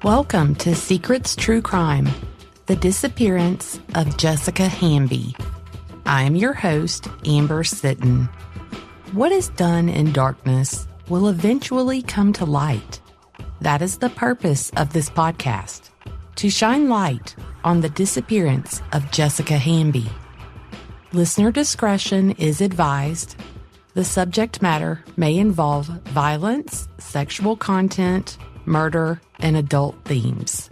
Welcome to Secrets True Crime, the disappearance of Jessica Hamby. I am your host, Amber Sitton. What is done in darkness will eventually come to light. That is the purpose of this podcast, to shine light on the disappearance of Jessica Hamby. Listener discretion is advised. The subject matter may involve violence, sexual content, murder, and adult themes.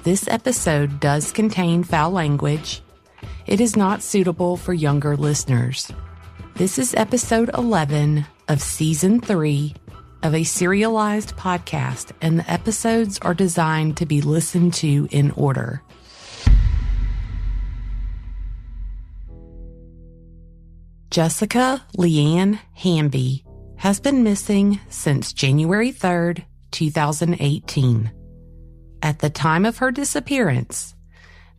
This episode does contain foul language. It is not suitable for younger listeners. This is episode 11 of season 3 of a serialized podcast, and the episodes are designed to be listened to in order. Jessica Leanne Hamby has been missing since January 3rd, 2018. At the time of her disappearance,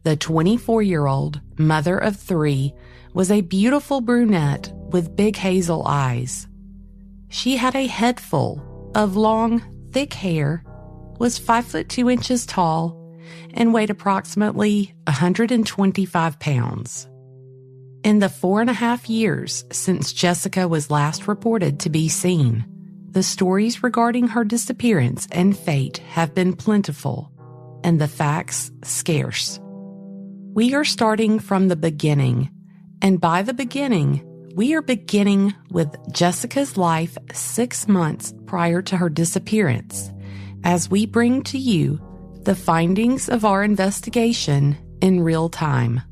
the 24-year-old mother of 3 was a beautiful brunette with big hazel eyes. She had a head full of long, thick hair, was 5 foot 2 inches tall, and weighed approximately 125 pounds. In the 4.5 years since Jessica was last reported to be seen, the stories regarding her disappearance and fate have been plentiful, and the facts scarce. We are starting from the beginning, and by the beginning, we are beginning with Jessica's life 6 months prior to her disappearance, as we bring to you the findings of our investigation in real time.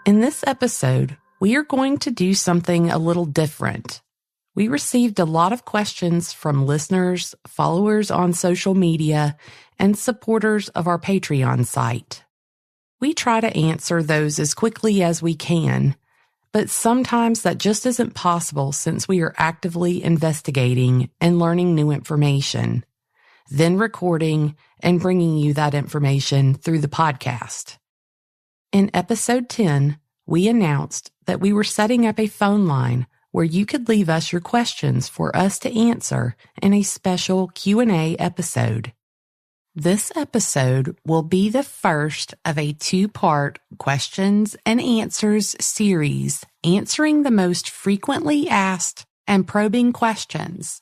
In this episode, we are going to do something a little different. We received a lot of questions from listeners, followers on social media, and supporters of our Patreon site. We try to answer those as quickly as we can, but sometimes that just isn't possible since we are actively investigating and learning new information, then recording and bringing you that information through the podcast. In episode 10, we announced that we were setting up a phone line where you could leave us your questions for us to answer in a special Q&A episode. This episode will be the first of a 2-part questions and answers series answering the most frequently asked and probing questions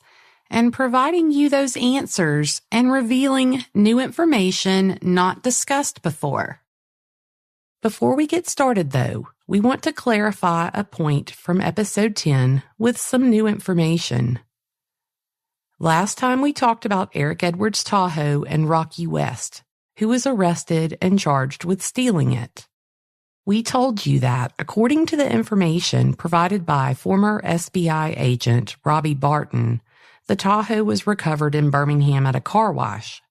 and providing you those answers and revealing new information not discussed before. Before we get started, though, we want to clarify a point from episode 10 with some new information. Last time we talked about Eric Edwards' Tahoe and Rocky West, who was arrested and charged with stealing it. We told you that, according to the information provided by former SBI agent Robbie Barton, the Tahoe was recovered in Birmingham at a car wash.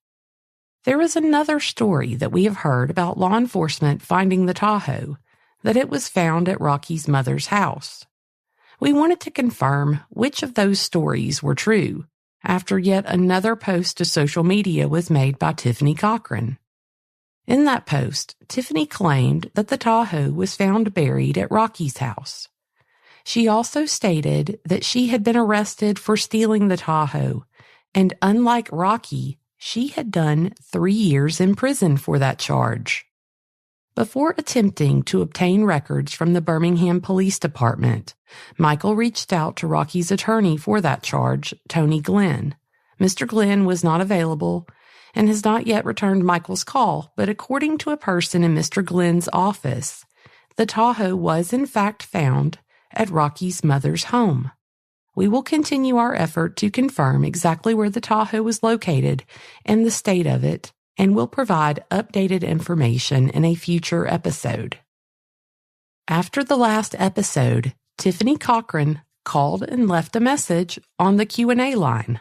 There is another story that we have heard about law enforcement finding the Tahoe, that it was found at Rocky's mother's house. We wanted to confirm which of those stories were true after yet another post to social media was made by Tiffany Cochran. In that post, Tiffany claimed that the Tahoe was found buried at Rocky's house. She also stated that she had been arrested for stealing the Tahoe, and unlike Rocky, she had done 3 years in prison for that charge. Before attempting to obtain records from the Birmingham Police Department, Michael reached out to Rocky's attorney for that charge, Tony Glenn. Mr. Glenn was not available and has not yet returned Michael's call, but according to a person in Mr. Glenn's office, the Tahoe was in fact found at Rocky's mother's home. We will continue our effort to confirm exactly where the Tahoe was located and the state of it, and will provide updated information in a future episode. After the last episode, Tiffany Cochran called and left a message on the Q&A line.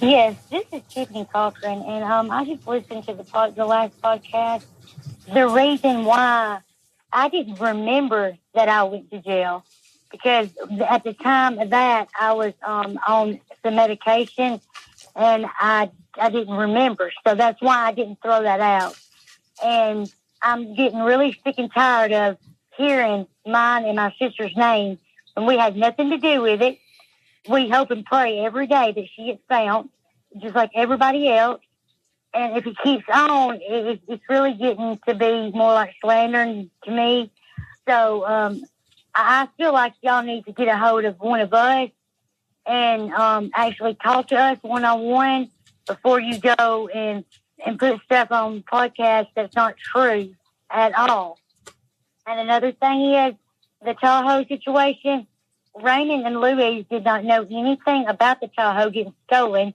Yes, this is Tiffany Cochran, and I just listened to the last podcast. The reason why I didn't remember that I went to jail, because at the time of that, I was on some medication, and I didn't remember. So that's why I didn't throw that out. And I'm getting really sick and tired of hearing mine and my sister's name and we had nothing to do with it. We hope and pray every day that she gets found, just like everybody else. And if it keeps on, it's really getting to be more like slandering to me. So I feel like y'all need to get a hold of one of us and actually talk to us one-on-one before you go and put stuff on podcasts that's not true at all. And another thing is the Tahoe situation. Raymond and Louise did not know anything about the Tahoe getting stolen.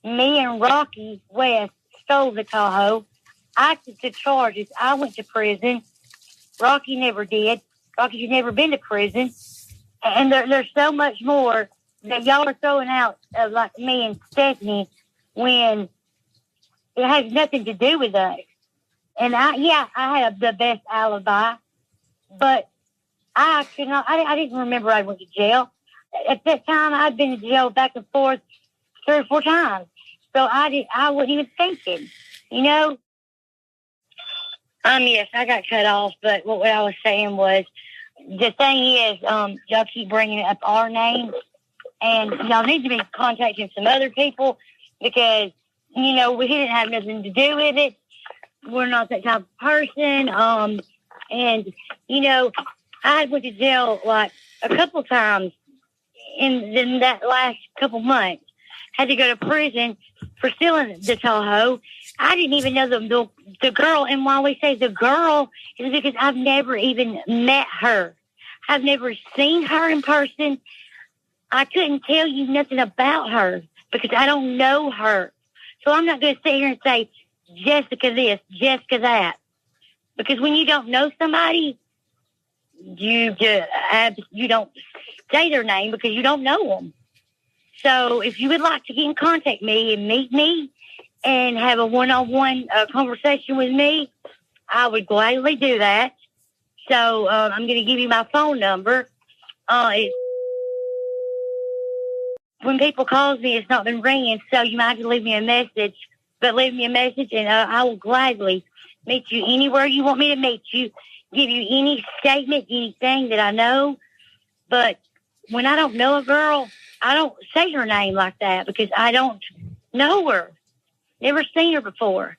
Me and Rocky West stole the Tahoe. I took the charges. I went to prison. Rocky never did. Rocky's never been to prison. And there's so much more that y'all are throwing out, like me and Stephanie, when it has nothing to do with us. And I had the best alibi, but I didn't remember I went to jail. At that time, I'd been to jail back and forth 3 or 4 times. So I wasn't even thinking, you know? Yes, I got cut off, but what I was saying was, the thing is, y'all keep bringing up our names, and y'all need to be contacting some other people because, you know, we didn't have nothing to do with it. We're not that type of person. And, you know, I went to jail like a couple times in that last couple months. Had to go to prison for stealing the Tahoe. I didn't even know the girl. And why we say the girl is because I've never even met her. I've never seen her in person. I couldn't tell you nothing about her because I don't know her. So I'm not going to sit here and say, Jessica this, Jessica that. Because when you don't know somebody, you don't say their name because you don't know them. So if you would like to get in contact with me and meet me and have a one-on-one conversation with me, I would gladly do that. So I'm going to give you my phone number. When people call me, it's not been ringing, so you might have to leave me a message. But leave me a message, and I will gladly meet you anywhere you want me to meet you, give you any statement, anything that I know. But when I don't know a girl, I don't say her name like that because I don't know her. Never seen her before.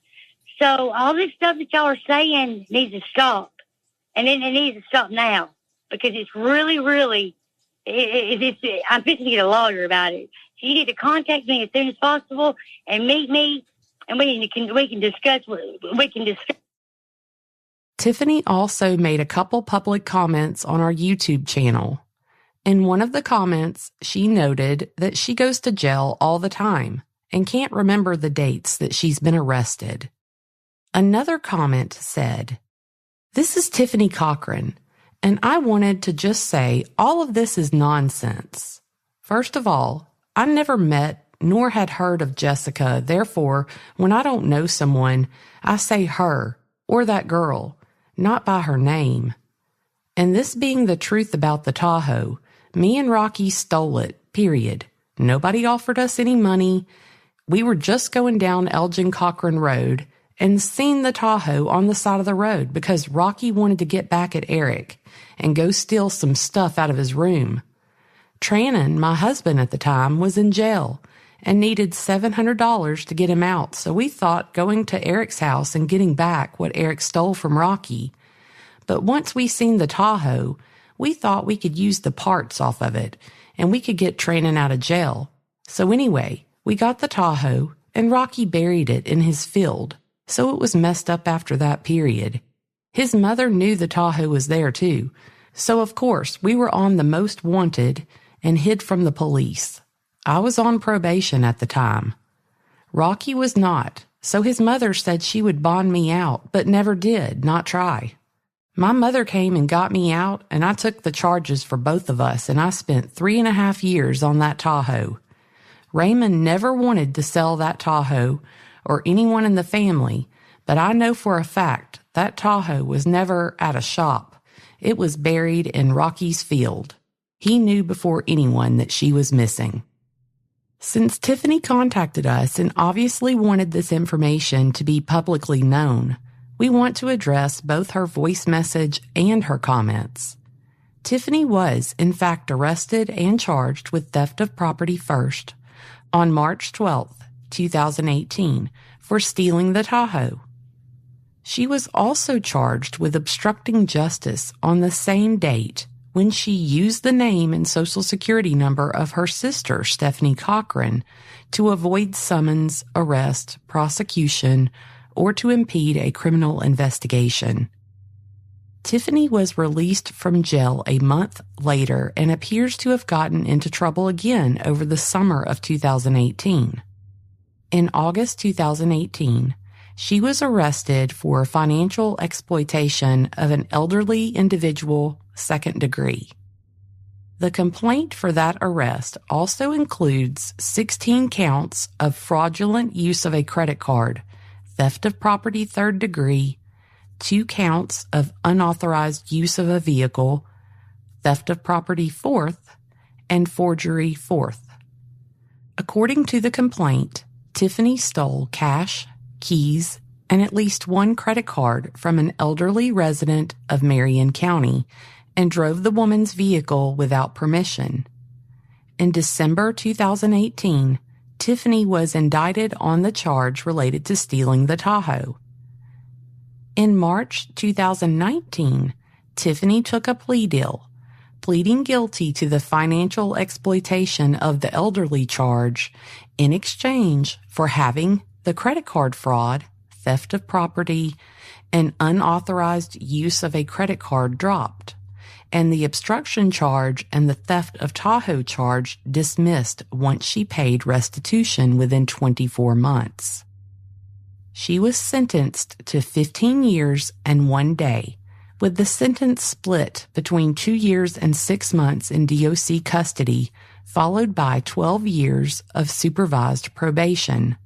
So all this stuff that y'all are saying needs to stop. And it needs to stop now because it's really, really, I'm fixing to get a lawyer about it. So you need to contact me as soon as possible and meet me, and we can discuss. Tiffany also made a couple public comments on our YouTube channel. In one of the comments, she noted that she goes to jail all the time and can't remember the dates that she's been arrested. Another comment said, "This is Tiffany Cochran, and I wanted to just say all of this is nonsense. First of all, I never met nor had heard of Jessica. Therefore, when I don't know someone, I say her or that girl, not by her name. And this being the truth about the Tahoe, me and Rocky stole it, period. Nobody offered us any money. We were just going down Elgin Cochran Road and seen the Tahoe on the side of the road because Rocky wanted to get back at Eric and go steal some stuff out of his room. Trannon, my husband at the time, was in jail and needed $700 to get him out, so we thought going to Eric's house and getting back what Eric stole from Rocky. But once we seen the Tahoe, we thought we could use the parts off of it and we could get Trannon out of jail. So anyway, we got the Tahoe and Rocky buried it in his field, so it was messed up after that period. His mother knew the Tahoe was there too, so of course we were on the most wanted and hid from the police. I was on probation at the time. Rocky was not, so his mother said she would bond me out, but never did, not try. My mother came and got me out, and I took the charges for both of us, and I spent 3.5 years on that Tahoe. Raymond never wanted to sell that Tahoe or anyone in the family, but I know for a fact that Tahoe was never at a shop. It was buried in Rocky's field. He knew before anyone that she was missing. Since Tiffany contacted us and obviously wanted this information to be publicly known, we want to address both her voice message and her comments. Tiffany was, in fact, arrested and charged with theft of property first on March 12, 2018, for stealing the Tahoe. She was also charged with obstructing justice on the same date when she used the name and social security number of her sister, Stephanie Cochran, to avoid summons, arrest, prosecution, or to impede a criminal investigation. Tiffany was released from jail a month later and appears to have gotten into trouble again over the summer of 2018. In August 2018, she was arrested for financial exploitation of an elderly individual, second degree. The complaint for that arrest also includes 16 counts of fraudulent use of a credit card, theft of property third degree, 2 counts of unauthorized use of a vehicle, theft of property fourth, and forgery fourth. According to the complaint, Tiffany stole cash, keys, and at least 1 credit card from an elderly resident of Marion County and drove the woman's vehicle without permission. In December 2018, Tiffany was indicted on the charge related to stealing the Tahoe. In March 2019, Tiffany took a plea deal, pleading guilty to the financial exploitation of the elderly charge in exchange for having the credit card fraud, theft of property, and unauthorized use of a credit card dropped, and the obstruction charge and the theft of Tahoe charge dismissed once she paid restitution within 24 months. She was sentenced to 15 years and 1 day, with the sentence split between 2 years and 6 months in DOC custody, followed by 12 years of supervised probation.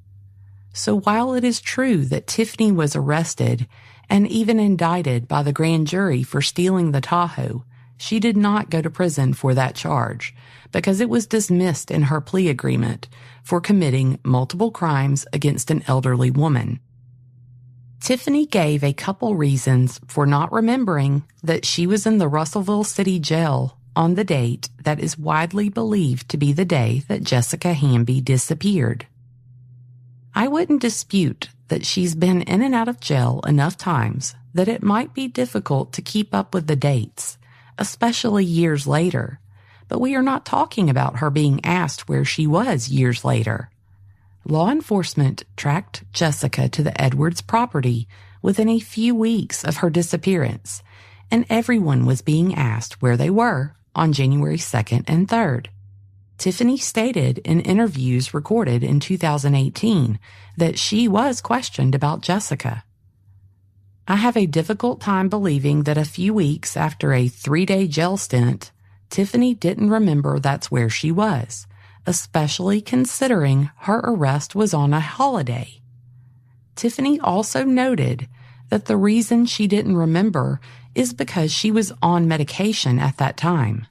So while it is true that Tiffany was arrested and even indicted by the grand jury for stealing the Tahoe, she did not go to prison for that charge because it was dismissed in her plea agreement for committing multiple crimes against an elderly woman. Tiffany gave a couple reasons for not remembering that she was in the Russellville City Jail on the date that is widely believed to be the day that Jessica Hamby disappeared. I wouldn't dispute that she's been in and out of jail enough times that it might be difficult to keep up with the dates, especially years later, but we are not talking about her being asked where she was years later. Law enforcement tracked Jessica to the Edwards property within a few weeks of her disappearance, and everyone was being asked where they were on January 2nd and 3rd. Tiffany stated in interviews recorded in 2018 that she was questioned about Jessica. I have a difficult time believing that a few weeks after a 3-day jail stint, Tiffany didn't remember that's where she was, especially considering her arrest was on a holiday. Tiffany also noted that the reason she didn't remember is because she was on medication at that time.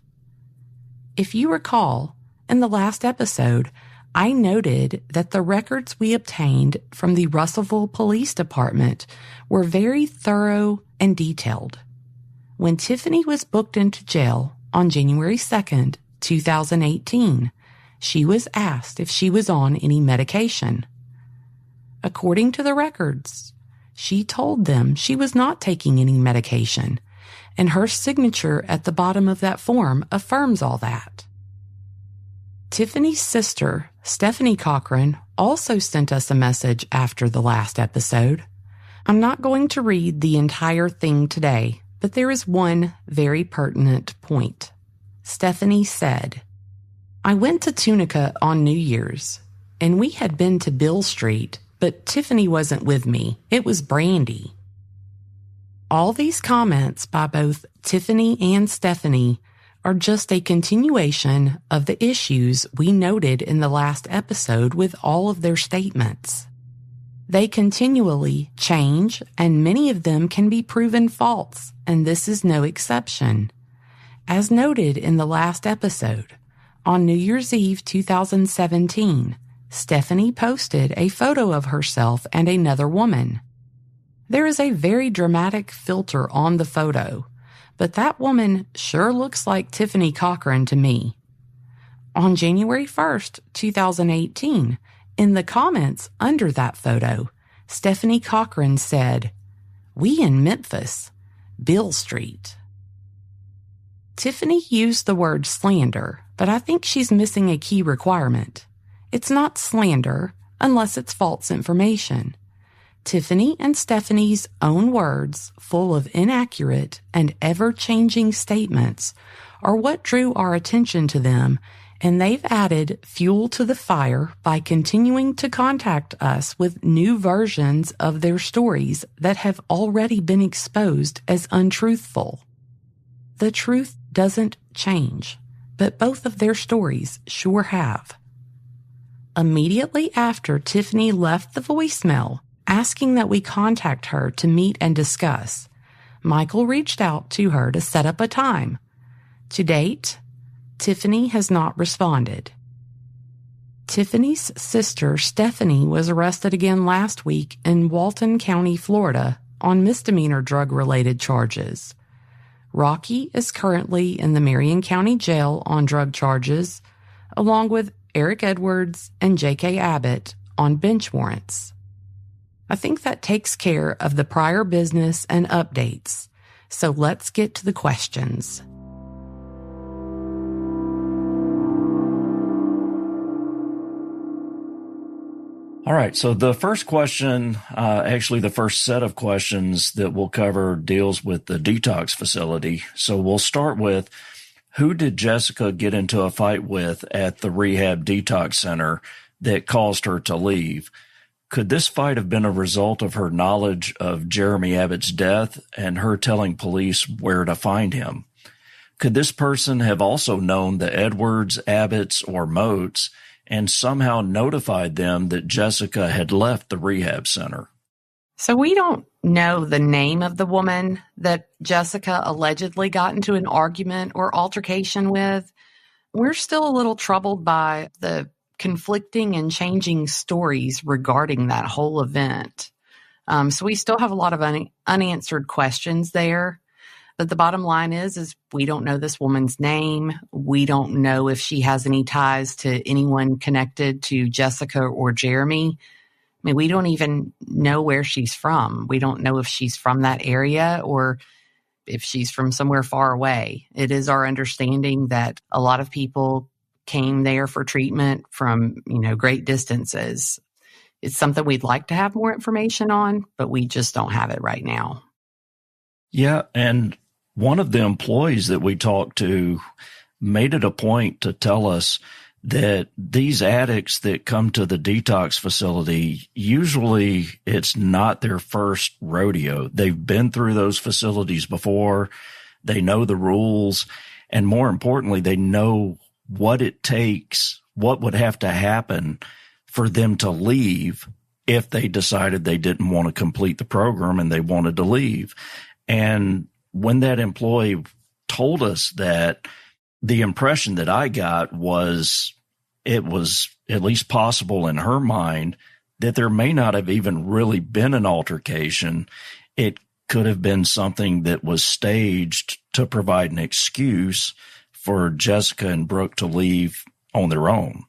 If you recall, in the last episode, I noted that the records we obtained from the Russellville Police Department were very thorough and detailed. When Tiffany was booked into jail on January 2nd, 2018, she was asked if she was on any medication. According to the records, she told them she was not taking any medication, and her signature at the bottom of that form affirms all that. Tiffany's sister, Stephanie Cochran, also sent us a message after the last episode. I'm not going to read the entire thing today, but there is one very pertinent point. Stephanie said, I went to Tunica on New Year's, and we had been to Bill Street, but Tiffany wasn't with me. It was Brandy. All these comments by both Tiffany and Stephanie are just a continuation of the issues we noted in the last episode with all of their statements. They continually change, and many of them can be proven false, and this is no exception. As noted in the last episode, on New Year's Eve 2017, Stephanie posted a photo of herself and another woman. There is a very dramatic filter on the photo, but that woman sure looks like Tiffany Cochran to me. On January 1st, 2018, in the comments under that photo, Stephanie Cochran said, "We in Memphis, Bill Street." Tiffany used the word slander, but I think she's missing a key requirement. It's not slander unless it's false information. Tiffany and Stephanie's own words, full of inaccurate and ever-changing statements, are what drew our attention to them, and they've added fuel to the fire by continuing to contact us with new versions of their stories that have already been exposed as untruthful. The truth doesn't change, but both of their stories sure have. Immediately after Tiffany left the voicemail, asking that we contact her to meet and discuss, Michael reached out to her to set up a time. To date, Tiffany has not responded. Tiffany's sister, Stephanie, was arrested again last week in Walton County, Florida, on misdemeanor drug-related charges. Rocky is currently in the Marion County Jail on drug charges, along with Eric Edwards and J.K. Abbott on bench warrants. I think that takes care of the prior business and updates. So let's get to the questions. All right, so the first question, actually the first set of questions that we'll cover deals with the detox facility. So we'll start with, who did Jessica get into a fight with at the rehab detox center that caused her to leave? Could this fight have been a result of her knowledge of Jeremy Abbott's death and her telling police where to find him? Could this person have also known the Edwards, Abbotts, or Moats and somehow notified them that Jessica had left the rehab center? So we don't know the name of the woman that Jessica allegedly got into an argument or altercation with. We're still a little troubled by the conflicting and changing stories regarding that whole event. So we still have a lot of unanswered questions there. But the bottom line is we don't know this woman's name. We don't know if she has any ties to anyone connected to Jessica or Jeremy. I mean, we don't even know where she's from. We don't know if she's from that area or if she's from somewhere far away. It is our understanding that a lot of people came there for treatment from, great distances. It's something we'd like to have more information on, but we just don't have it right now. Yeah, and one of the employees that we talked to made it a point to tell us that these addicts that come to the detox facility, usually it's not their first rodeo. They've been through those facilities before. They know the rules. And more importantly, they know what it takes, what would have to happen for them to leave if they decided they didn't want to complete the program and they wanted to leave. And when that employee told us that, the impression that I got was it was at least possible in her mind that there may not have even really been an altercation. It could have been something that was staged to provide an excuse for Jessica and Brooke to leave on their own.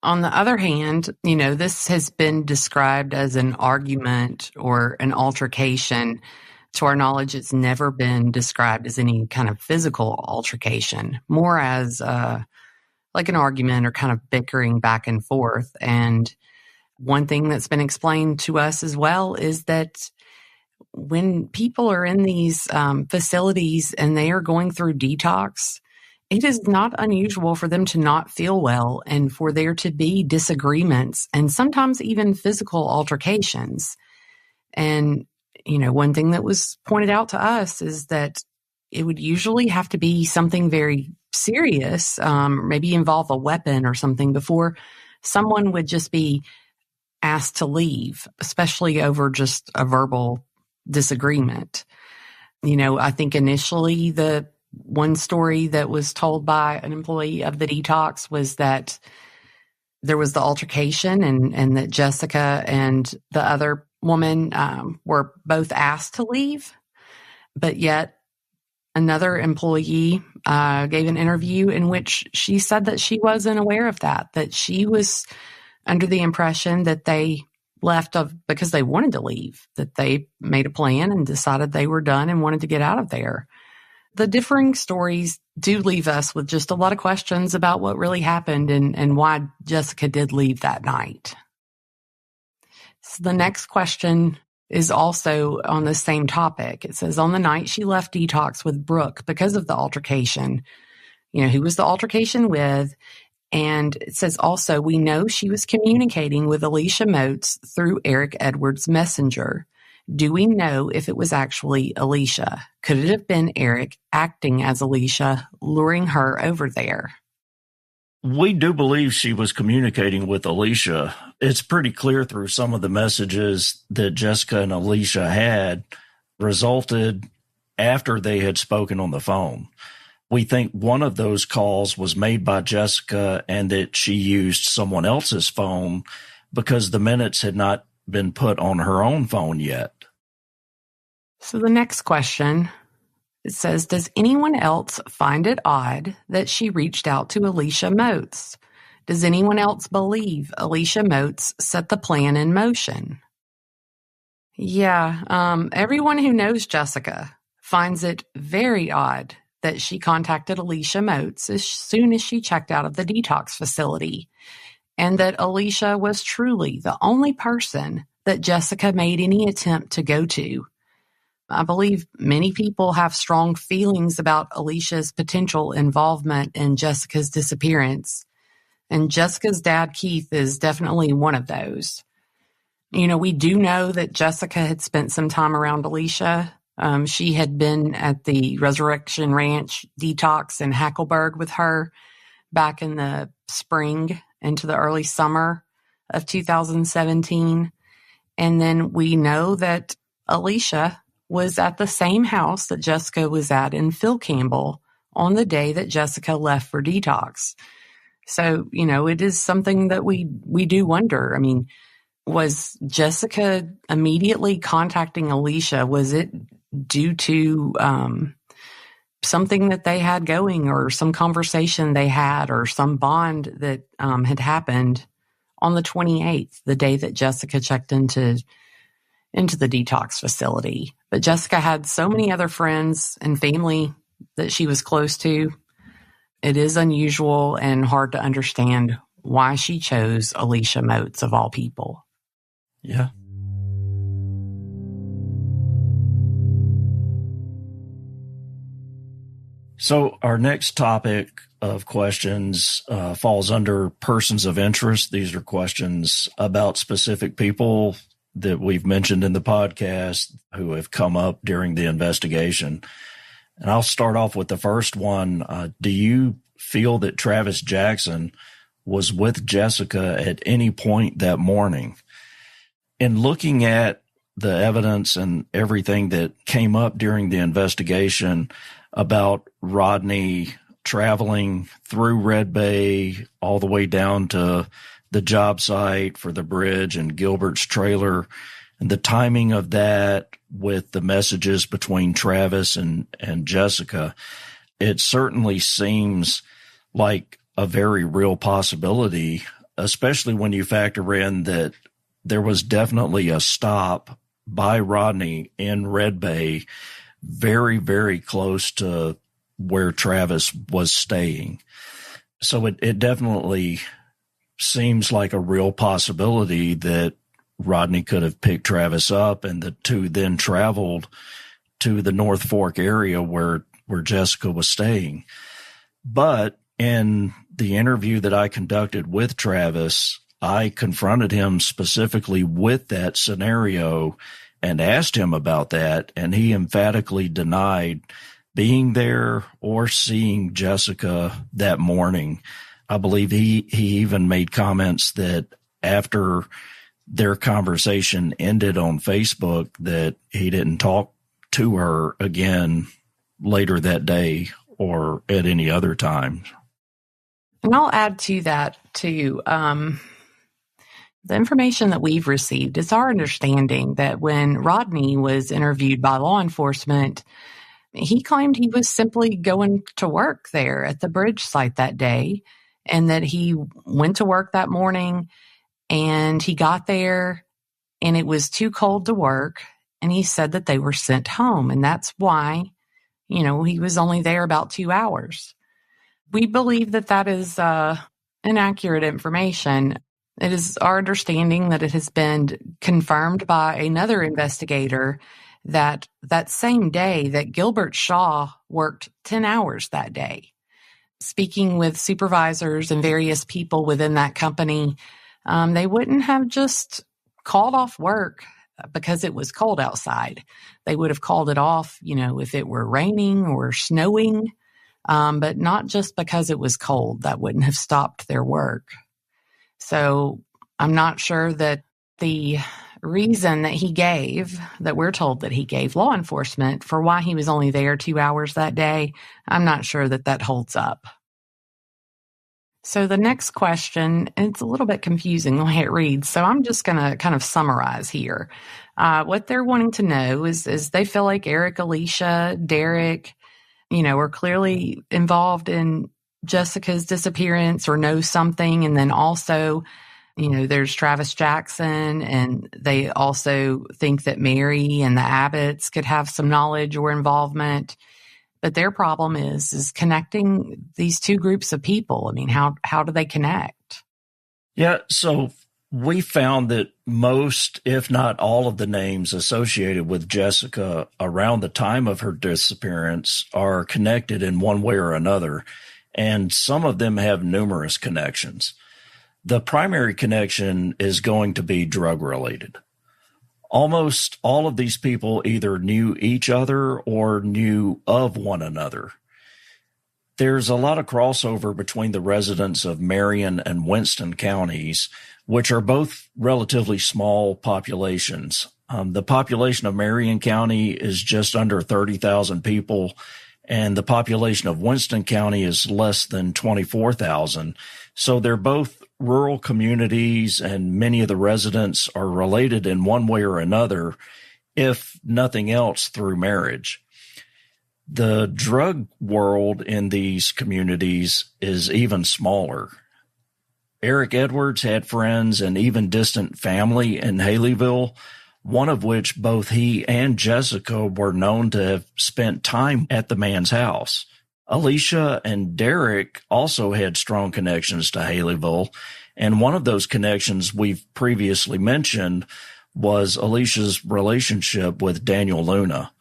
On the other hand, this has been described as an argument or an altercation. To our knowledge, it's never been described as any kind of physical altercation, more as like an argument or kind of bickering back and forth. And one thing that's been explained to us as well is that when people are in these facilities and they are going through detox, it is not unusual for them to not feel well and for there to be disagreements and sometimes even physical altercations. And one thing that was pointed out to us is that it would usually have to be something very serious, maybe involve a weapon or something before someone would just be asked to leave, especially over just a verbal disagreement. I think initially the one story that was told by an employee of the detox was that there was the altercation and that Jessica and the other woman were both asked to leave, but yet Another employee gave an interview in which she said that she wasn't aware of that she was under the impression that they left because they wanted to leave, that they made a plan and decided they were done and wanted to get out of there. The differing stories do leave us with just a lot of questions about what really happened and why Jessica did leave that night. So the next question is also on the same topic. It says, on the night she left detox with Brooke because of the altercation, who was the altercation with? And it says also, we know she was communicating with Alicia Moats through Eric Edwards' messenger. Do we know if it was actually Alicia? Could it have been Eric acting as Alicia, luring her over there? We do believe she was communicating with Alicia. It's pretty clear through some of the messages that Jessica and Alicia had resulted after they had spoken on the phone. We think one of those calls was made by Jessica and that she used someone else's phone because the minutes had not been put on her own phone yet. So the next question, it says, does anyone else find it odd that she reached out to Alicia Moats? Does anyone else believe Alicia Moats set the plan in motion? Yeah, everyone who knows Jessica finds it very odd that she contacted Alicia Moats as soon as she checked out of the detox facility, and that Alicia was truly the only person that Jessica made any attempt to go to. I believe many people have strong feelings about Alicia's potential involvement in Jessica's disappearance, and Jessica's dad, Keith, is definitely one of those. We do know that Jessica had spent some time around Alicia. She had been at the Resurrection Ranch detox in Hackleburg with her back in the spring into the early summer of 2017. And then we know that Alicia was at the same house that Jessica was at in Phil Campbell on the day that Jessica left for detox. So, it is something that we do wonder. I mean, was Jessica immediately contacting Alicia? Was it due to something that they had going, or some conversation they had, or some bond that had happened on the 28th, the day that Jessica checked into the detox facility? But Jessica had so many other friends and family that she was close to. It is unusual and hard to understand why she chose Alicia Moats of all people. Yeah. So our next topic of questions falls under persons of interest. These are questions about specific people that we've mentioned in the podcast who have come up during the investigation. And I'll start off with the first one. Do you feel that Travis Jackson was with Jessica at any point that morning? In looking at the evidence and everything that came up during the investigation about Rodney traveling through Red Bay all the way down to the job site for the bridge and Gilbert's trailer, and the timing of that with the messages between Travis and Jessica, it certainly seems like a very real possibility, especially when you factor in that there was definitely a stop by Rodney in Red Bay very, very close to where Travis was staying. So it definitely seems like a real possibility that Rodney could have picked Travis up and the two then traveled to the North Fork area where Jessica was staying. But in the interview that I conducted with Travis, I confronted him specifically with that scenario and asked him about that, and he emphatically denied being there or seeing Jessica that morning. I believe he even made comments that after their conversation ended on Facebook that he didn't talk to her again later that day or at any other time. And I'll add to that too. The information that we've received, it's our understanding that when Rodney was interviewed by law enforcement, He claimed he was simply going to work there at the bridge site that day, and that he went to work that morning and he got there and it was too cold to work. And he said that they were sent home. And that's why, he was only there about 2 hours. We believe that that is inaccurate information. It is our understanding that it has been confirmed by another investigator that same day that Gilbert Shaw worked 10 hours that day. Speaking with supervisors and various people within that company, they wouldn't have just called off work because it was cold outside. They would have called it off, if it were raining or snowing, but not just because it was cold. That wouldn't have stopped their work. So I'm not sure that the reason that we're told that he gave law enforcement for why he was only there 2 hours that day, I'm not sure that holds up. So the next question, it's a little bit confusing the way it reads, so I'm just going to kind of summarize here. What they're wanting to know is they feel like Eric, Alicia, Derek, are clearly involved in Jessica's disappearance or know something. And then also, there's Travis Jackson, and they also think that Mary and the Abbotts could have some knowledge or involvement. But their problem is connecting these two groups of people. I mean, how do they connect? Yeah, so we found that most, if not all, of the names associated with Jessica around the time of her disappearance are connected in one way or another, and some of them have numerous connections. The primary connection is going to be drug-related. Almost all of these people either knew each other or knew of one another. There's a lot of crossover between the residents of Marion and Winston counties, which are both relatively small populations. The population of Marion County is just under 30,000 people, and the population of Winston County is less than 24,000. So they're both rural communities, and many of the residents are related in one way or another, if nothing else through marriage. The drug world in these communities is even smaller. Eric Edwards had friends and even distant family in Haleyville, one of which both he and Jessica were known to have spent time at the man's house. Alicia and Derek also had strong connections to Haleyville, and one of those connections we've previously mentioned was Alicia's relationship with Daniel Luna.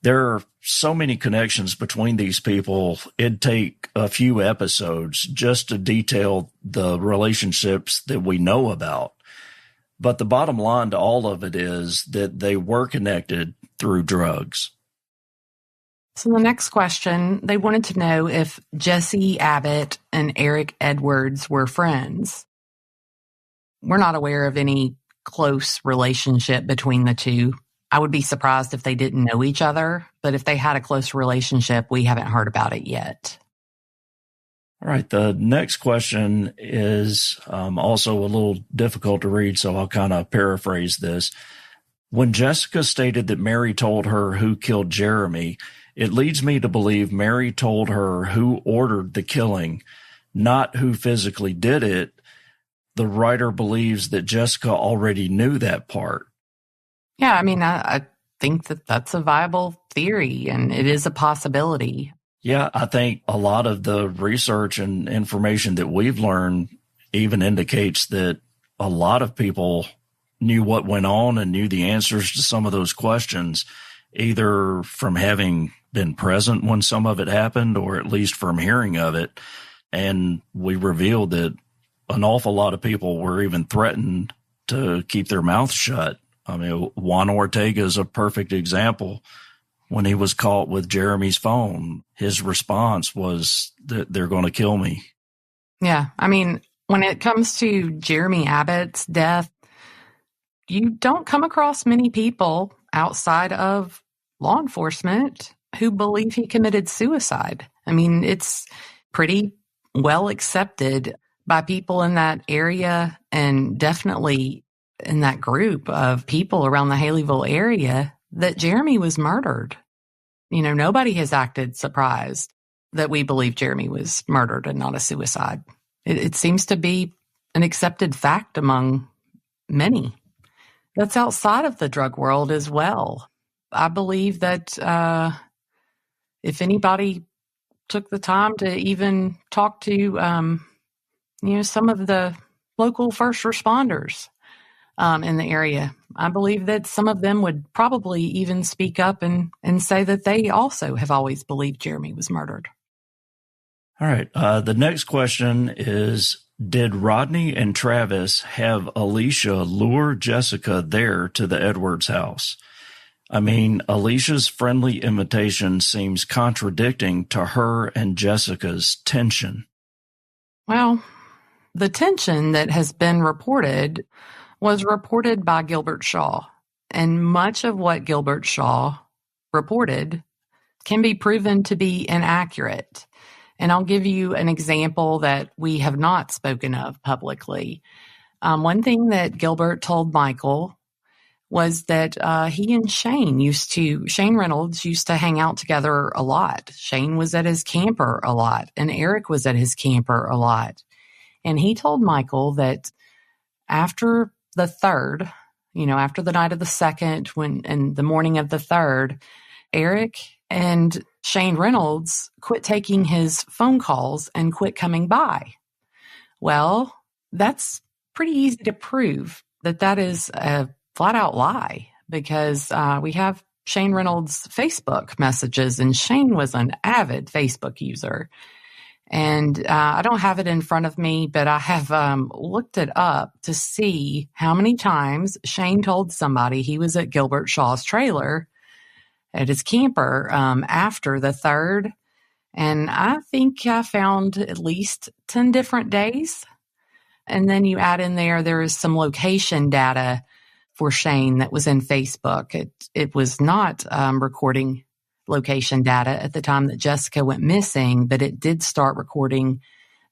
There are so many connections between these people, it'd take a few episodes just to detail the relationships that we know about. But the bottom line to all of it is that they were connected through drugs. So the next question, they wanted to know if Jesse Abbott and Eric Edwards were friends. We're not aware of any close relationship between the two. I would be surprised if they didn't know each other, but if they had a close relationship, we haven't heard about it yet. All right, the next question is also a little difficult to read, so I'll kind of paraphrase this. When Jessica stated that Mary told her who killed Jeremy, it leads me to believe Mary told her who ordered the killing, not who physically did it. The writer believes that Jessica already knew that part. Yeah, I mean, I think that that's a viable theory, and it is a possibility. Yeah, I think a lot of the research and information that we've learned even indicates that a lot of people knew what went on and knew the answers to some of those questions, either from having been present when some of it happened or at least from hearing of it. And we revealed that an awful lot of people were even threatened to keep their mouths shut. I mean, Juan Ortega is a perfect example. When he was caught with Jeremy's phone, his response was that they're going to kill me. Yeah. I mean, when it comes to Jeremy Abbott's death, you don't come across many people outside of law enforcement who believe he committed suicide. I mean, it's pretty well accepted by people in that area and definitely in that group of people around the Haleyville area that Jeremy was murdered. nobody has acted surprised that we believe Jeremy was murdered and not a suicide. It seems to be an accepted fact among many. That's outside of the drug world as well. I believe that if anybody took the time to even talk to, some of the local first responders in the area, I believe that some of them would probably even speak up and say that they also have always believed Jeremy was murdered. All right. The next question is, did Rodney and Travis have Alicia lure Jessica there to the Edwards house? I mean, Alicia's friendly invitation seems contradicting to her and Jessica's tension. Well, the tension that has been reported was reported by Gilbert Shaw, and much of what Gilbert Shaw reported can be proven to be inaccurate. And I'll give you an example that we have not spoken of publicly. One thing that Gilbert told Michael was that he and Shane Reynolds used to hang out together a lot. Shane was at his camper a lot, and Eric was at his camper a lot. And he told Michael that after the 3rd, after the night of the 2nd, and the morning of the 3rd, Eric and Shane Reynolds quit taking his phone calls and quit coming by. Well, that's pretty easy to prove that is a flat out lie, because we have Shane Reynolds' Facebook messages, and Shane was an avid Facebook user. And I don't have it in front of me, but I have looked it up to see how many times Shane told somebody he was at Gilbert Shaw's trailer at his camper after the 3rd. And I think I found at least 10 different days. And then you add in there is some location data for Shane that was in Facebook. It was not recording location data at the time that Jessica went missing, but it did start recording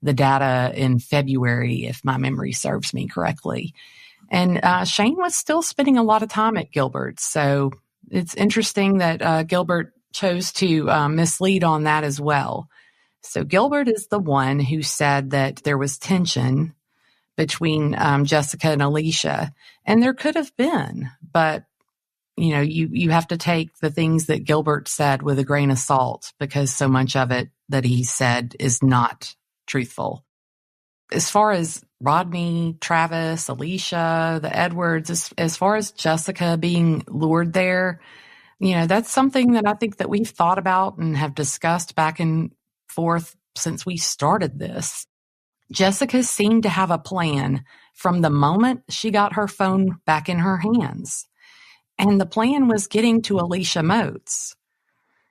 the data in February, if my memory serves me correctly. And Shane was still spending a lot of time at Gilbert. So it's interesting that Gilbert chose to mislead on that as well. So Gilbert is the one who said that there was tension between Jessica and Alicia, and there could have been, but you have to take the things that Gilbert said with a grain of salt, because so much of it that he said is not truthful. As far as Rodney, Travis, Alicia, the Edwards, as far as Jessica being lured there, that's something that I think that we've thought about and have discussed back and forth since we started this. Jessica seemed to have a plan from the moment she got her phone back in her hands. And the plan was getting to Alicia Moats.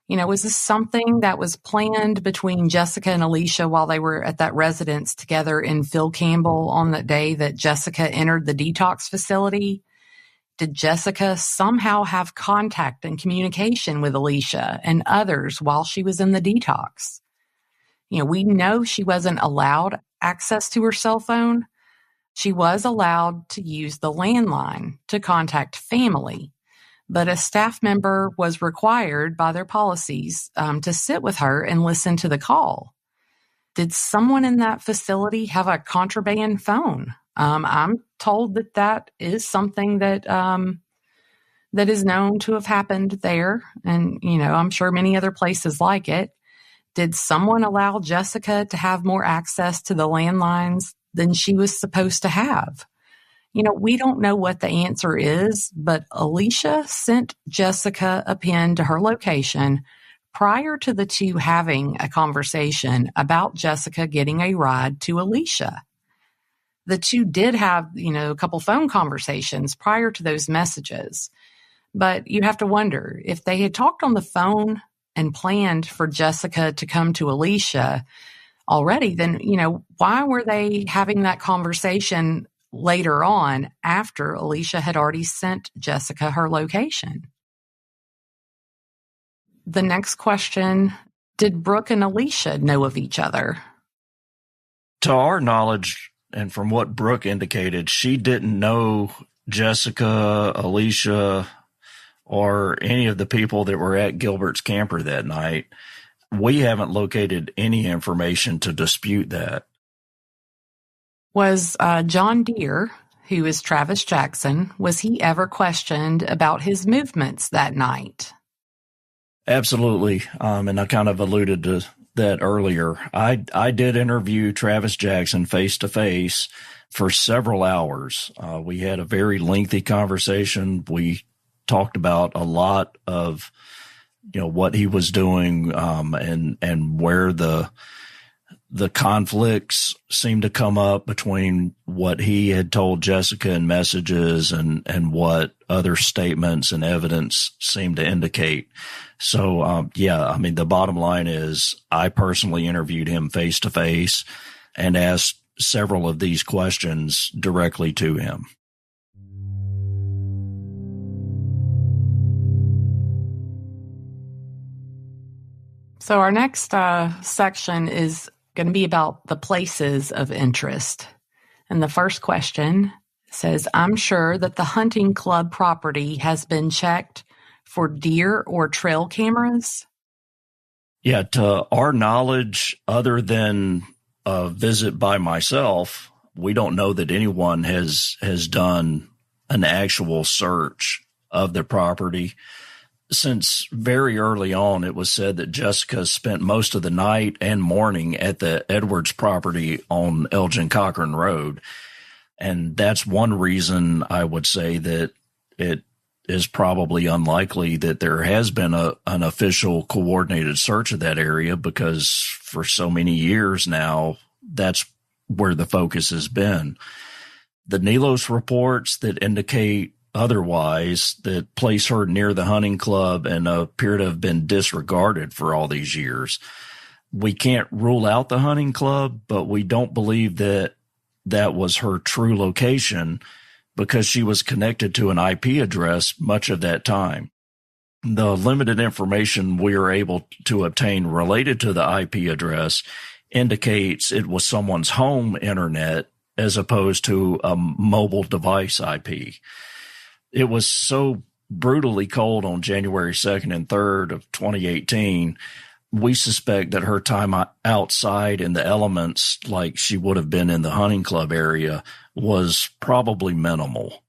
Was this something that was planned between Jessica and Alicia while they were at that residence together in Phil Campbell on the day that Jessica entered the detox facility? Did Jessica somehow have contact and communication with Alicia and others while she was in the detox? We know she wasn't allowed access to her cell phone. She was allowed to use the landline to contact family, but a staff member was required by their policies to sit with her and listen to the call. Did someone in that facility have a contraband phone? I'm told that is something that is known to have happened there, and I'm sure many other places like it. Did someone allow Jessica to have more access to the landlines than she was supposed to have? We don't know what the answer is, but Alicia sent Jessica a pin to her location prior to the two having a conversation about Jessica getting a ride to Alicia. The two did have, a couple phone conversations prior to those messages, but you have to wonder if they had talked on the phone and planned for Jessica to come to Alicia already, then, why were they having that conversation later on after Alicia had already sent Jessica her location? The next question, did Brooke and Alicia know of each other? To our knowledge, and from what Brooke indicated, she didn't know Jessica, Alicia, or any of the people that were at Gilbert's camper that night. We haven't located any information to dispute that. Was John Deere, who is Travis Jackson, was he ever questioned about his movements that night? Absolutely. And I kind of alluded to that earlier. I did interview Travis Jackson face to face for several hours. We had a very lengthy conversation. We talked about a lot of, what he was doing, and where the conflicts seemed to come up between what he had told Jessica in messages and what other statements and evidence seemed to indicate. So, the bottom line is I personally interviewed him face to face and asked several of these questions directly to him. So our next section is going to be about the places of interest. And the first question says, I'm sure that the hunting club property has been checked for deer or trail cameras? Yeah, to our knowledge, other than a visit by myself, we don't know that anyone has done an actual search of the property. Since very early on, it was said that Jessica spent most of the night and morning at the Edwards property on Elgin Cochran Road. And that's one reason I would say that it is probably unlikely that there has been an official coordinated search of that area, because for so many years now, that's where the focus has been. The NELOS reports that indicate otherwise that place her near the hunting club and appear to have been disregarded for all these years. We can't rule out the hunting club, but we don't believe that that was her true location, because she was connected to an IP address much of that time. The limited information we are able to obtain related to the IP address indicates it was someone's home internet as opposed to a mobile device IP. It was so brutally cold on January 2nd and 3rd of 2018. We suspect that her time outside in the elements, like she would have been in the hunting club area, was probably minimal.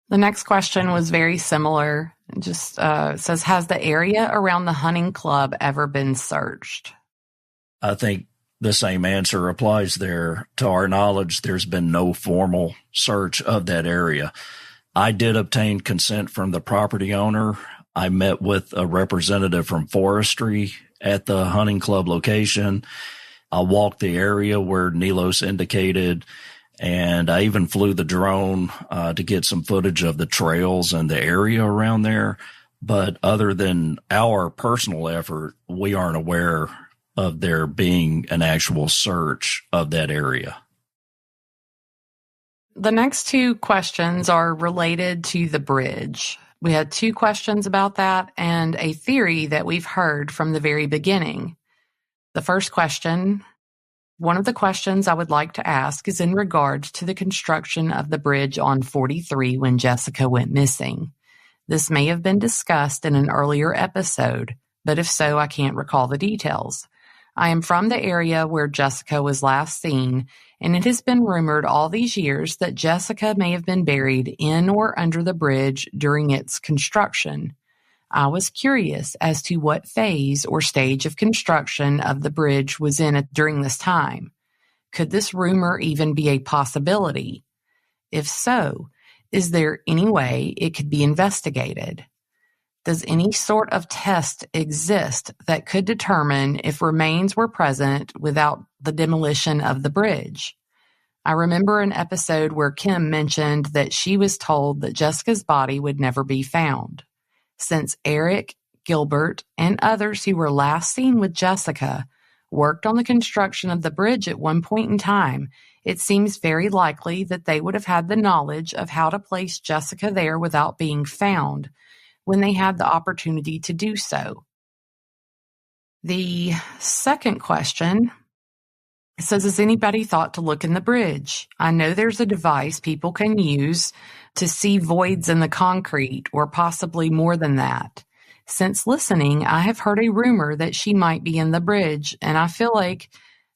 The next question was very similar. It just says, has the area around the hunting club ever been searched? I think the same answer applies there. To our knowledge, there's been no formal search of that area. I did obtain consent from the property owner. I met with a representative from forestry at the hunting club location. I walked the area where NELOS indicated, and I even flew the drone to get some footage of the trails and the area around there. But other than our personal effort, we aren't aware of there being an actual search of that area. The next two questions are related to the bridge. We had two questions about that and a theory that we've heard from the very beginning. The first question, one of the questions I would like to ask, is in regards to the construction of the bridge on 43 when Jessica went missing. This may have been discussed in an earlier episode, but if so, I can't recall the details. I am from the area where Jessica was last seen, and it has been rumored all these years that Jessica may have been buried in or under the bridge during its construction. I was curious as to what phase or stage of construction of the bridge was in it during this time. Could this rumor even be a possibility? If so, is there any way it could be investigated? Does any sort of test exist that could determine if remains were present without the demolition of the bridge? I remember an episode where Kim mentioned that she was told that Jessica's body would never be found. Since Eric, Gilbert, and others who were last seen with Jessica worked on the construction of the bridge at one point in time, it seems very likely that they would have had the knowledge of how to place Jessica there without being found when they had the opportunity to do so. The second question says, has anybody thought to look in the bridge? I know there's a device people can use to see voids in the concrete or possibly more than that. Since listening, I have heard a rumor that she might be in the bridge, and I feel like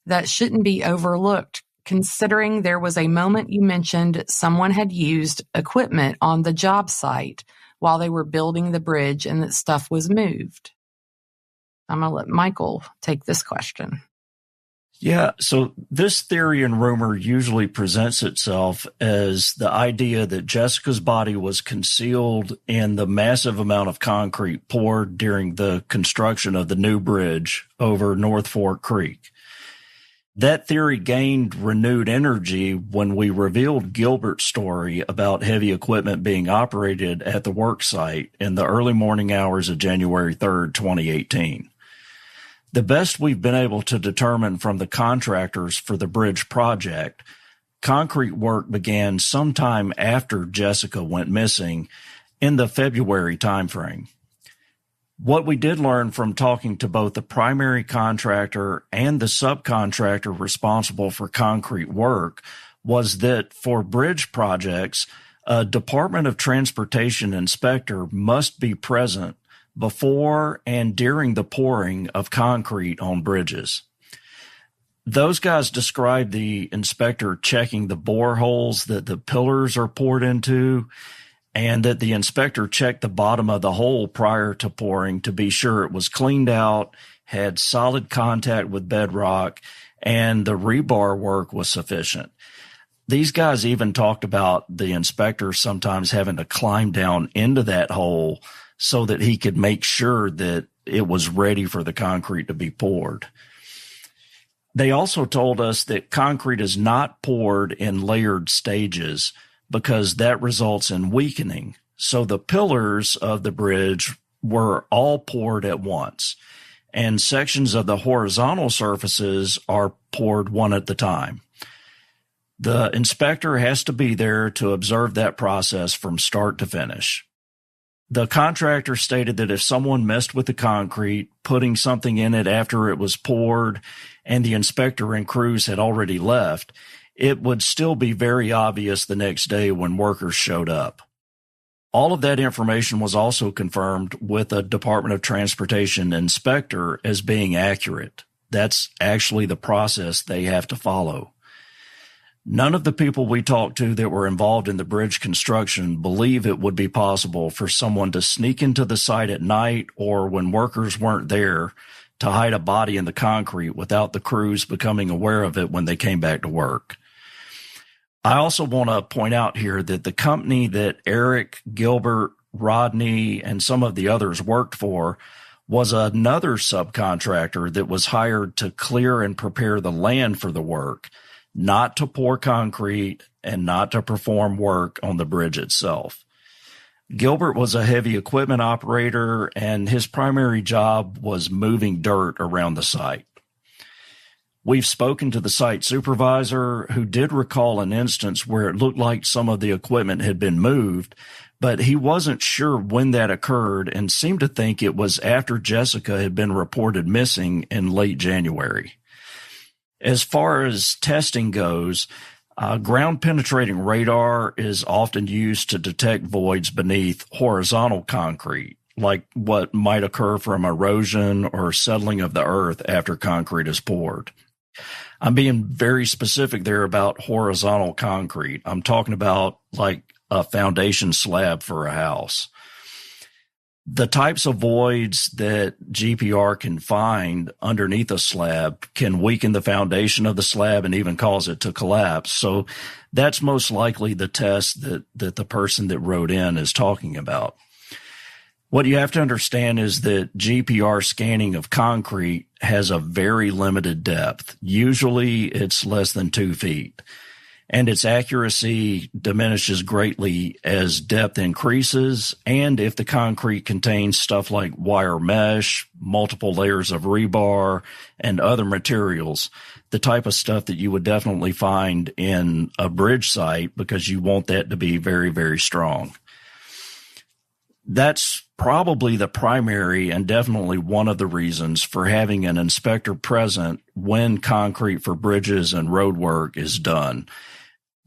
that shouldn't be overlooked, considering there was a moment you mentioned someone had used equipment on the job site while they were building the bridge and that stuff was moved. I'm going to let Michael take this question. Yeah, so this theory and rumor usually presents itself as the idea that Jessica's body was concealed in the massive amount of concrete poured during the construction of the new bridge over North Fork Creek. That theory gained renewed energy when we revealed Gilbert's story about heavy equipment being operated at the work site in the early morning hours of January 3rd, 2018. The best we've been able to determine from the contractors for the bridge project, concrete work began sometime after Jessica went missing in the February timeframe. What we did learn from talking to both the primary contractor and the subcontractor responsible for concrete work was that for bridge projects, a Department of Transportation inspector must be present before and during the pouring of concrete on bridges. Those guys described the inspector checking the boreholes that the pillars are poured into, and that the inspector checked the bottom of the hole prior to pouring to be sure it was cleaned out, had solid contact with bedrock, and the rebar work was sufficient. These guys even talked about the inspector sometimes having to climb down into that hole so that he could make sure that it was ready for the concrete to be poured. They also told us that concrete is not poured in layered stages because that results in weakening. So the pillars of the bridge were all poured at once, and sections of the horizontal surfaces are poured one at a time. The inspector has to be there to observe that process from start to finish. The contractor stated that if someone messed with the concrete, putting something in it after it was poured, and the inspector and crews had already left, it would still be very obvious the next day when workers showed up. All of that information was also confirmed with a Department of Transportation inspector as being accurate. That's actually the process they have to follow. None of the people we talked to that were involved in the bridge construction believe it would be possible for someone to sneak into the site at night or when workers weren't there to hide a body in the concrete without the crews becoming aware of it when they came back to work. I also want to point out here that the company that Eric, Gilbert, Rodney, and some of the others worked for was another subcontractor that was hired to clear and prepare the land for the work, not to pour concrete and not to perform work on the bridge itself. Gilbert was a heavy equipment operator, and his primary job was moving dirt around the site. We've spoken to the site supervisor, who did recall an instance where it looked like some of the equipment had been moved, but he wasn't sure when that occurred and seemed to think it was after Jessica had been reported missing in late January. As far as testing goes, ground-penetrating radar is often used to detect voids beneath horizontal concrete, like what might occur from erosion or settling of the earth after concrete is poured. I'm being very specific there about horizontal concrete. I'm talking about like a foundation slab for a house. The types of voids that GPR can find underneath a slab can weaken the foundation of the slab and even cause it to collapse. So that's most likely the test that the person that wrote in is talking about. What you have to understand is that GPR scanning of concrete has a very limited depth. Usually it's less than 2 feet. And its accuracy diminishes greatly as depth increases, and if the concrete contains stuff like wire mesh, multiple layers of rebar, and other materials, the type of stuff that you would definitely find in a bridge site because you want that to be very, very strong. That's probably the primary and definitely one of the reasons for having an inspector present when concrete for bridges and road work is done.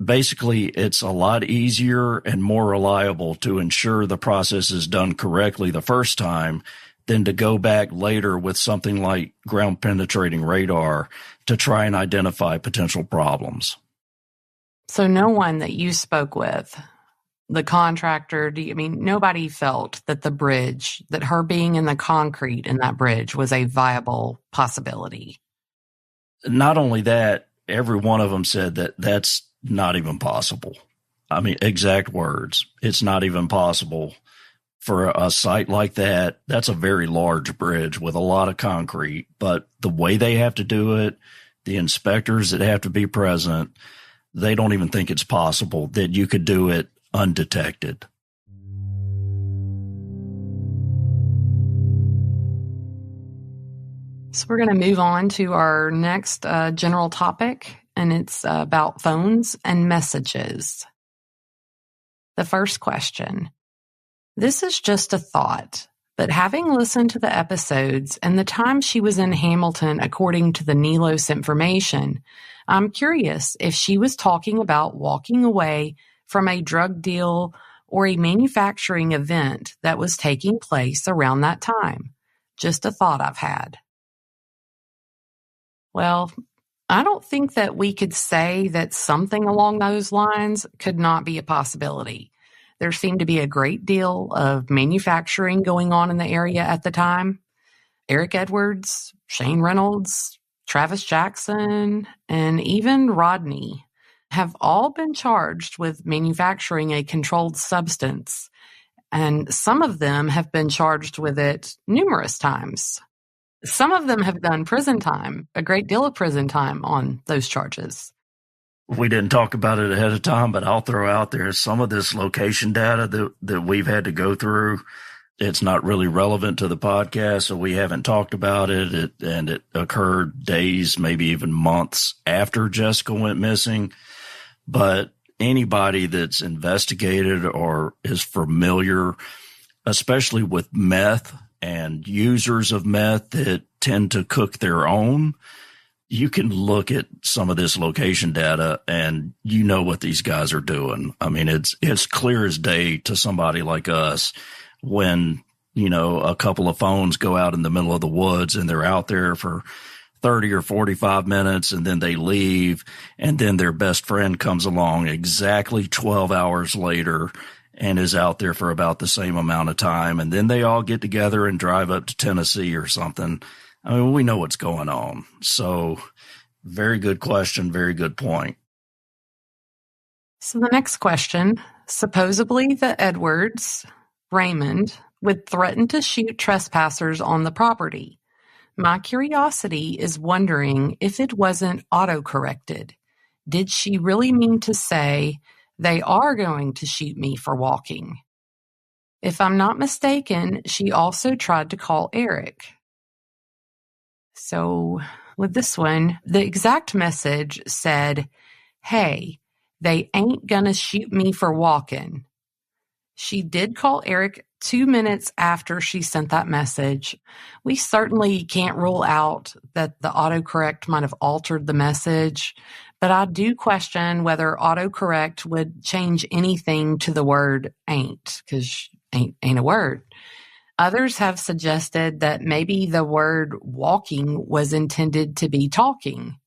basically it's a lot easier and more reliable to ensure the process is done correctly the first time than to go back later with something like ground penetrating radar to try and identify potential problems. So no one that you spoke with, the contractor, nobody felt that the bridge, that her being in the concrete in that bridge was a viable possibility. Not only that, every one of them said that that's not even possible. I mean, exact words. It's not even possible for a site like that. That's a very large bridge with a lot of concrete, but the way they have to do it, the inspectors that have to be present, they don't even think it's possible that you could do it undetected. So we're going to move on to our next general topic, and it's about phones and messages. The first question. This is just a thought, but having listened to the episodes and the time she was in Hamilton according to the Nelos information, I'm curious if she was talking about walking away from a drug deal or a manufacturing event that was taking place around that time. Just a thought I've had. Well, I don't think that we could say that something along those lines could not be a possibility. There seemed to be a great deal of manufacturing going on in the area at the time. Eric Edwards, Shane Reynolds, Travis Jackson, and even Rodney have all been charged with manufacturing a controlled substance, and some of them have been charged with it numerous times. Some of them have done prison time, a great deal of prison time on those charges. We didn't talk about it ahead of time, but I'll throw out there some of this location data that we've had to go through. It's not really relevant to the podcast, so we haven't talked about it. It occurred days, maybe even months after Jessica went missing. But anybody that's investigated or is familiar, especially with meth and users of meth that tend to cook their own, you can look at some of this location data and you know what these guys are doing. I mean, it's clear as day to somebody like us when, a couple of phones go out in the middle of the woods and they're out there for 30 or 45 minutes and then they leave, and then their best friend comes along exactly 12 hours later and is out there for about the same amount of time. And then they all get together and drive up to Tennessee or something. I mean, we know what's going on. So very good question. Very good point. So the next question, supposedly the Edwards, Raymond, would threaten to shoot trespassers on the property. My curiosity is wondering if it wasn't auto-corrected. Did she really mean to say, they are going to shoot me for walking? If I'm not mistaken, she also tried to call Eric. So with this one, the exact message said, hey, they ain't gonna shoot me for walking. She did call Eric 2 minutes after she sent that message. We certainly can't rule out that the autocorrect might have altered the message, but I do question whether autocorrect would change anything to the word ain't, because ain't a word. Others have suggested that maybe the word walking was intended to be talking.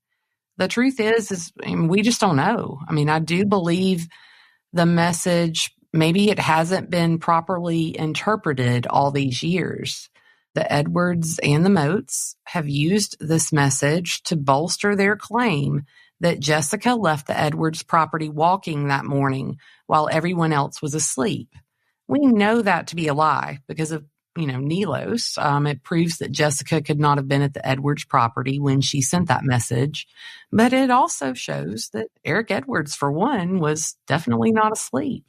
The truth is we just don't know. I mean, I do believe the message, maybe it hasn't been properly interpreted all these years. The Edwards and the Moats have used this message to bolster their claim that Jessica left the Edwards property walking that morning while everyone else was asleep. We know that to be a lie because of Nelos. It proves that Jessica could not have been at the Edwards property when she sent that message. But it also shows that Eric Edwards, for one, was definitely not asleep.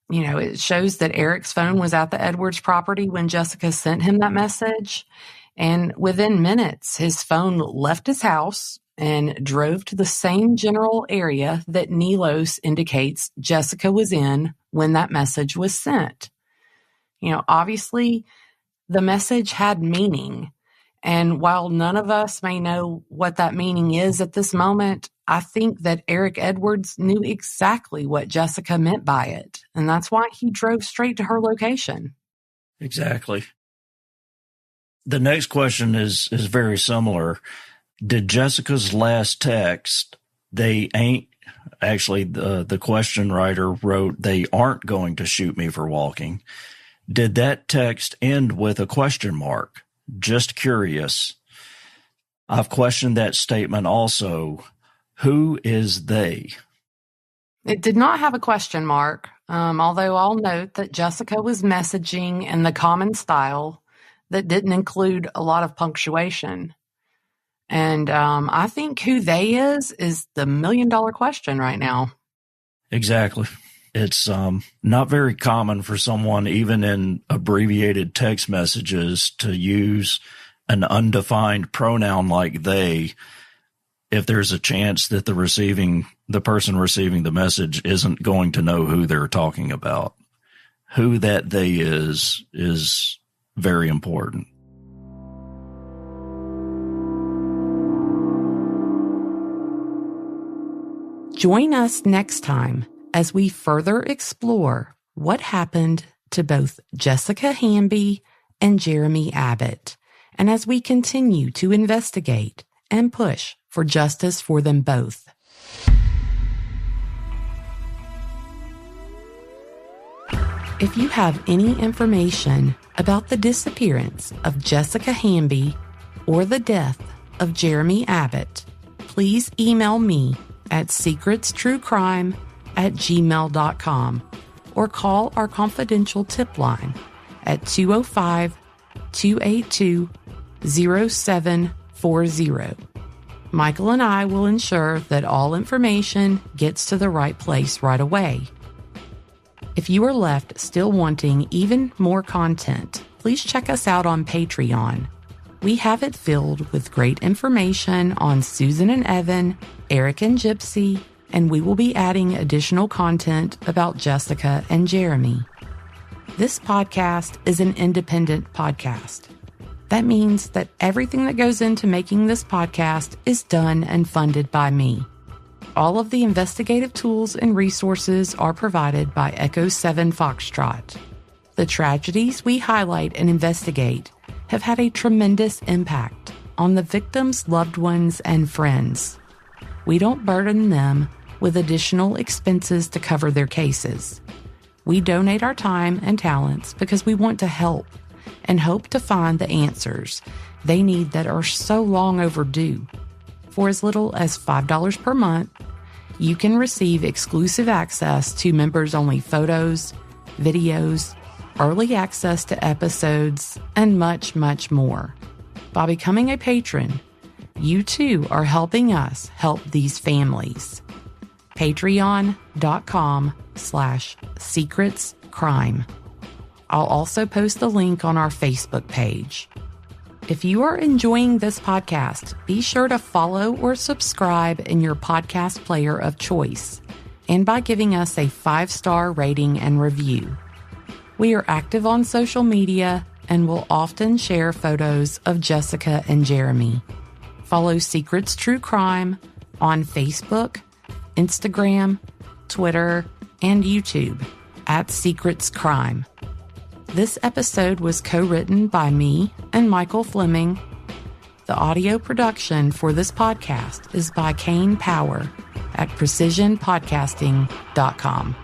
It shows that Eric's phone was at the Edwards property when Jessica sent him that message. And within minutes, his phone left his house and drove to the same general area that Nelos indicates Jessica was in when that message was sent. Obviously, the message had meaning, And while none of us may know what that meaning is at this moment, I think that Eric Edwards knew exactly what Jessica meant by it. And that's why he drove straight to her location. Exactly. The next question is very similar. Did Jessica's last text, the question writer wrote, "They aren't going to shoot me for walking." Did that text end with a question mark? Just curious. I've questioned that statement also. Who is they? It did not have a question mark, although I'll note that Jessica was messaging in the common style that didn't include a lot of punctuation. And I think who they is the million-dollar question right now. Exactly. It's not very common for someone, even in abbreviated text messages, to use an undefined pronoun like they if there's a chance that the person receiving the message isn't going to know who they're talking about. Who that they is very important. Join us next time as we further explore what happened to both Jessica Hamby and Jeremy Abbott, and as we continue to investigate and push for justice for them both. If you have any information about the disappearance of Jessica Hamby or the death of Jeremy Abbott, please email me at secretstruecrime@gmail.com or call our confidential tip line at 205-282-0740. Michael and I will ensure that all information gets to the right place right away. If you are left still wanting even more content, please check us out on Patreon. We have it filled with great information on Susan and Evan, Eric and Gypsy, and we will be adding additional content about Jessica and Jeremy. This podcast is an independent podcast. That means that everything that goes into making this podcast is done and funded by me. All of the investigative tools and resources are provided by Echo 7 Foxtrot. The tragedies we highlight and investigate have had a tremendous impact on the victims' loved ones and friends. We don't burden them with additional expenses to cover their cases. We donate our time and talents because we want to help and hope to find the answers they need that are so long overdue. For as little as $5 per month, you can receive exclusive access to members-only photos, videos, early access to episodes, and much, much more. By becoming a patron, you too are helping us help these families. Patreon.com/secretscrime. I'll also post the link on our Facebook page. If you are enjoying this podcast, be sure to follow or subscribe in your podcast player of choice, and by giving us a 5-star rating and review. We are active on social media and will often share photos of Jessica and Jeremy. Follow Secrets True Crime on Facebook, Instagram, Twitter, and YouTube @Secrets Crime. This episode was co-written by me and Michael Fleming. The audio production for this podcast is by Kane Power at precisionpodcasting.com.